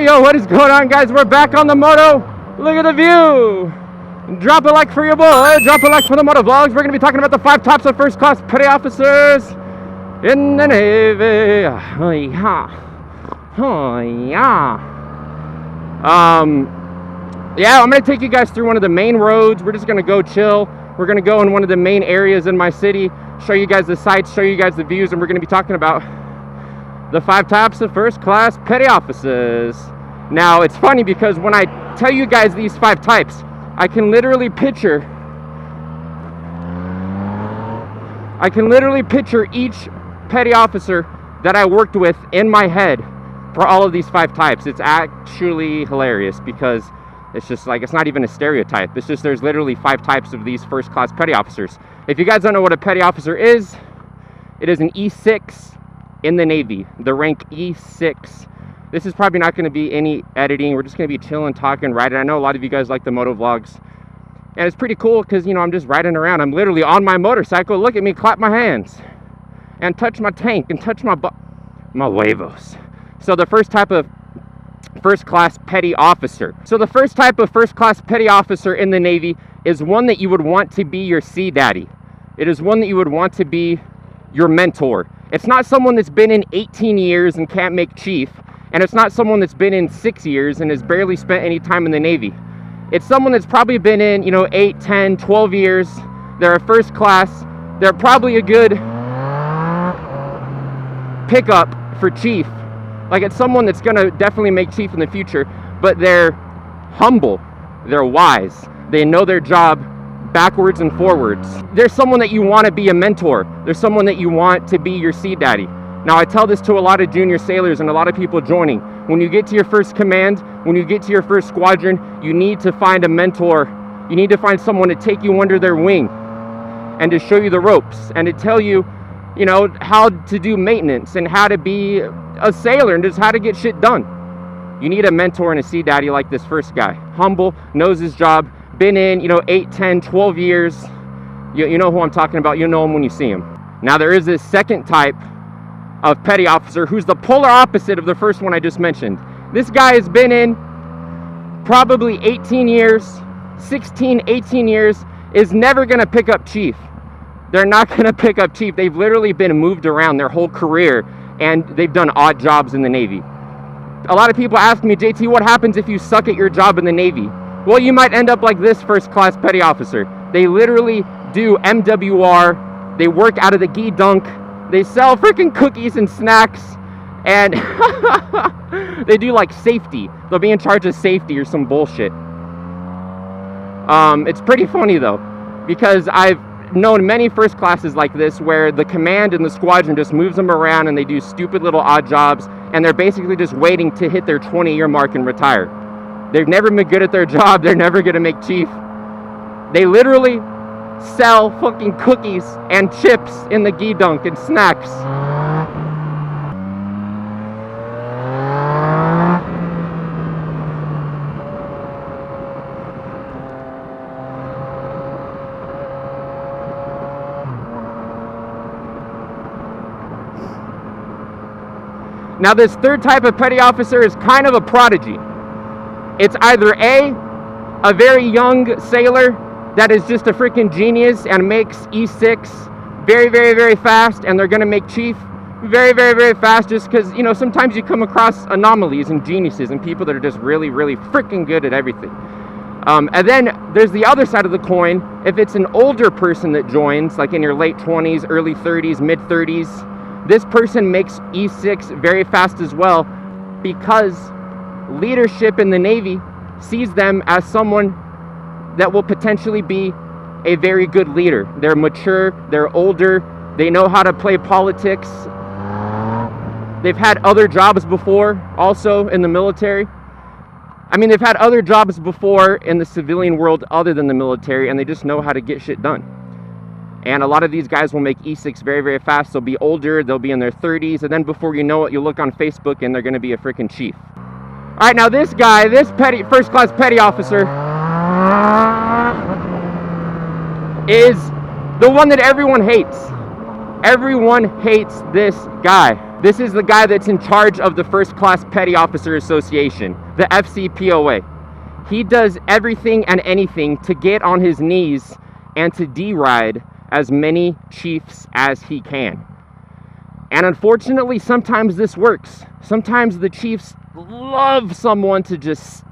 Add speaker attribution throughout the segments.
Speaker 1: Yo, what is going on, guys? We're back on the moto. Look at the view. Drop a like for your boy. Drop a like for the moto vlogs. We're going to be talking about the 5 tops of first class petty officers in the Navy. Oh, yeah. Oh, yeah. Yeah, I'm going to take you guys through one of the main roads. We're just going to go chill. We're going to go in one of the main areas in my city, show you guys the sights, show you guys the views, and we're going to be talking about the 5 tops of first class petty officers. Now, it's funny because when I tell you guys these 5 types, I can literally picture each petty officer that I worked with in my head for all of these 5 types. It's actually hilarious because it's just like, it's not even a stereotype. It's just there's literally 5 types of these first class petty officers. If you guys don't know what a petty officer is, it is an E6 in the Navy, the rank E6. This is probably not going to be any editing. We're just going to be chilling, talking, riding. I know a lot of you guys like the moto vlogs, and it's pretty cool because, you know, I'm just riding around. I'm literally on my motorcycle. Look at me, clap my hands and touch my tank and touch my huevos. So the first type of first class petty officer. So the first type of first class petty officer in the Navy is one that you would want to be your sea daddy. It is one that you would want to be your mentor. It's not someone that's been in 18 years and can't make chief, and it's not someone that's been in 6 years and has barely spent any time in the Navy. It's someone that's probably been in, 8, 10, 12 years. They're a first class. They're probably a good pickup for chief. Like, it's someone that's gonna definitely make chief in the future, but they're humble, they're wise, they know their job backwards and forwards. There's someone that you want to be a mentor. There's someone that you want to be your sea daddy. Now, I tell this to a lot of junior sailors and a lot of people joining. When you get to your first command, when you get to your first squadron, you need to find a mentor. You need to find someone to take you under their wing and to show you the ropes and to tell you, how to do maintenance and how to be a sailor and just how to get shit done. You need a mentor and a sea daddy like this first guy. Humble, knows his job, been in, 8, 10, 12 years. You know who I'm talking about. You know him when you see him. Now, there is this second type of petty officer who's the polar opposite of the first one I just mentioned. This guy has been in probably 18 years, 16, 18 years, is never going to pick up chief. They're not going to pick up chief. They've literally been moved around their whole career, and they've done odd jobs in the Navy. A lot of people ask me, JT, what happens if you suck at your job in the Navy? Well, you might end up like this first class petty officer. They literally do MWR. They work out of the gee dunk. They sell freaking cookies and snacks. And they do like safety. They'll be in charge of safety or some bullshit. It's pretty funny though, because I've known many first classes like this where the command and the squadron just moves them around and they do stupid little odd jobs, and they're basically just waiting to hit their 20-year mark and retire. They've never been good at their job. They're never going to make chief. They literally sell fucking cookies and chips in the gee dunk and snacks. Now, this third type of petty officer is kind of a prodigy. It's either a very young sailor that is just a freaking genius and makes E6 very, very, very fast, and they're going to make chief very, very, very fast just because, sometimes you come across anomalies and geniuses and people that are just really, really freaking good at everything. And then there's the other side of the coin. If it's an older person that joins, like in your late 20s, early 30s, mid 30s, this person makes E6 very fast as well, because leadership in the Navy sees them as someone that will potentially be a very good leader. They're mature, they're older, they know how to play politics. They've had other jobs before, also in the military. They've had other jobs before in the civilian world other than the military, and they just know how to get shit done. And a lot of these guys will make E6 very, very fast. They'll be older, they'll be in their 30s, and then before you know it, you'll look on Facebook and they're going to be a freaking chief. All right, now this guy, this first class petty officer, is the one that everyone hates. Everyone hates this guy. This is the guy that's in charge of the First Class Petty Officer Association, the FCPOA. He does everything and anything to get on his knees and to deride as many chiefs as he can. And unfortunately, sometimes this works. Sometimes the chiefs love someone to just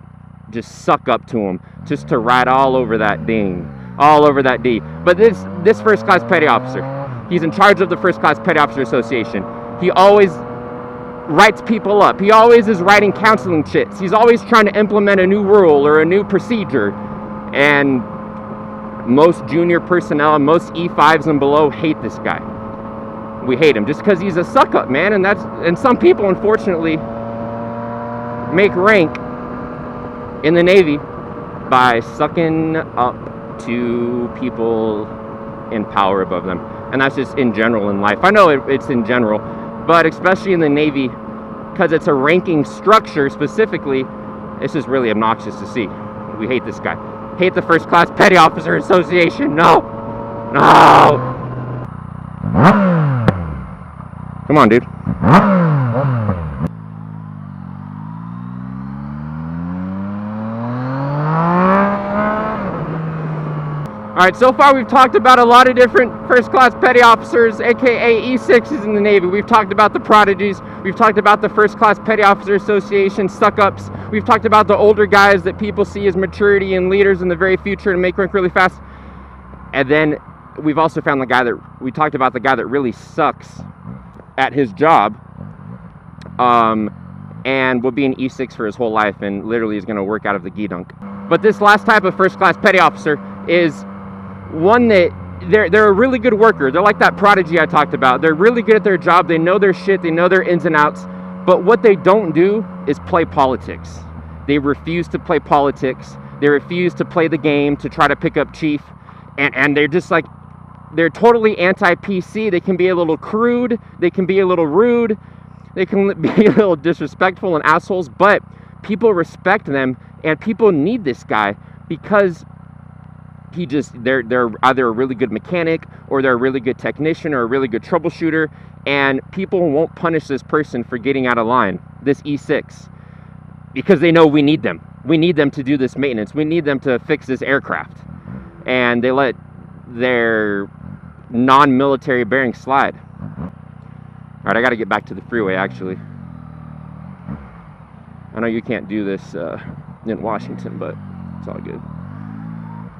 Speaker 1: suck up to him, just to ride all over that ding, all over that D. But this First Class Petty Officer, he's in charge of the First Class Petty Officer Association. He always writes people up. He always is writing counseling chits. He's always trying to implement a new rule or a new procedure. And most junior personnel, most E5s and below hate this guy. We hate him just because he's a suck up, man. And some people, unfortunately, make rank in the Navy by sucking up to people in power above them. And that's just in general in life. I know it's in general, but especially in the Navy, because it's a ranking structure specifically, it's just really obnoxious to see. We hate this guy. Hate the First Class Petty Officer Association. No! No! Come on, dude. Alright, so far we've talked about a lot of different First Class Petty Officers, aka E6s in the Navy. We've talked about the prodigies. We've talked about the First Class Petty Officer Association suck-ups. We've talked about the older guys that people see as maturity and leaders in the very future and make rank really fast. And then we've also found the guy that, we talked about the guy that really sucks at his job, and will be an E6 for his whole life and literally is going to work out of the gee-dunk. But this last type of First Class Petty Officer is one that they're a really good worker. They're like that prodigy I talked about. They're really good at their job. They know their shit. They know their ins and outs. But what they don't do is play politics. They refuse to play politics. They refuse to play the game to try to pick up chief. And they're just like, they're totally anti-PC. They can be a little crude. They can be a little rude. They can be a little disrespectful and assholes. But people respect them. And people need this guy because they're either a really good mechanic or they're a really good technician or a really good troubleshooter, and people won't punish this person for getting out of line, this E6, because they know we need them. We need them to do this maintenance. We need them to fix this aircraft. And they let their non-military bearings slide. All right, I got to get back to the freeway, actually. I know you can't do this in Washington, but it's all good.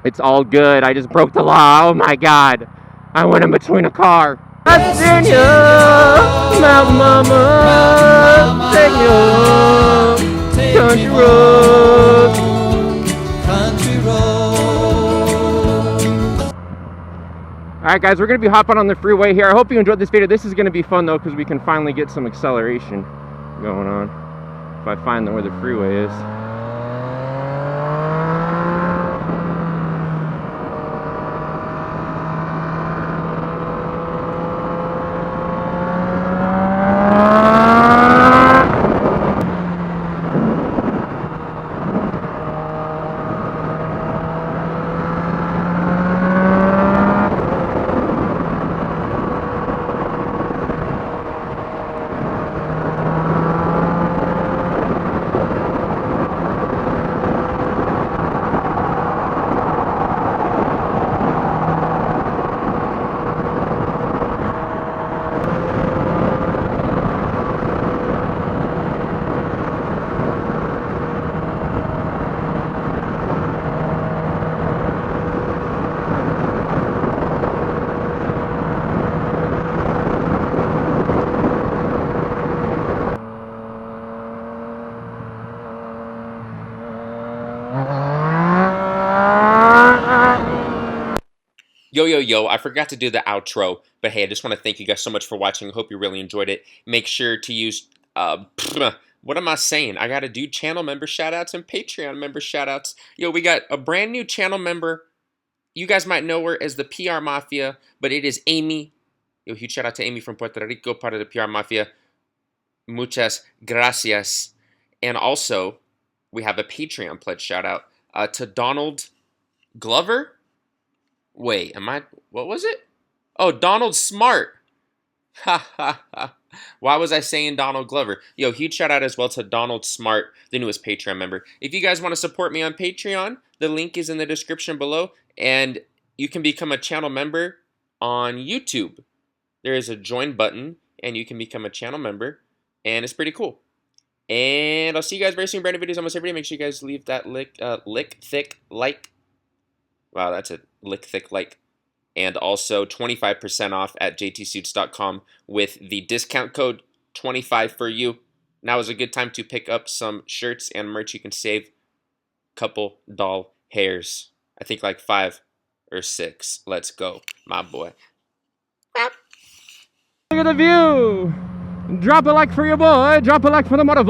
Speaker 1: It's all good. I just broke the law. Oh my God. I went in between a car. Virginia, Mountain Mama, take you country road. Country road. Alright guys, we're going to be hopping on the freeway here. I hope you enjoyed this video. This is going to be fun though, because we can finally get some acceleration going on. If I find where the freeway is. Yo, I forgot to do the outro, but hey, I just want to thank you guys so much for watching. I hope you really enjoyed it. Make sure to use, what am I saying? I got to do channel member shoutouts and Patreon member shoutouts. Yo, we got a brand new channel member. You guys might know her as the PR Mafia, but it is Amy. Yo, huge shout out to Amy from Puerto Rico, part of the PR Mafia. Muchas gracias. And also, we have a Patreon pledge shout out to Donald Glover. Wait, what was it? Oh, Donald Smart. Ha ha ha.
Speaker 2: Why was I saying Donald Glover? Yo, huge shout out as well to Donald Smart, the newest Patreon member. If you guys want to support me on Patreon, the link is in the description below, and you can become a channel member on YouTube. There is a join button, and you can become a channel member, and it's pretty cool. And I'll see you guys very soon. Brand new videos almost every day. Make sure you guys leave that lick thick like. Wow, that's a lick thick like. And also 25% off at JTsuits.com with the discount code 25 for you. Now is a good time to pick up some shirts and merch. You can save a couple doll hairs. I think like 5 or 6. Let's go, my boy.
Speaker 1: Look at the view. Drop a like for your boy. Drop a like for the mother vlog.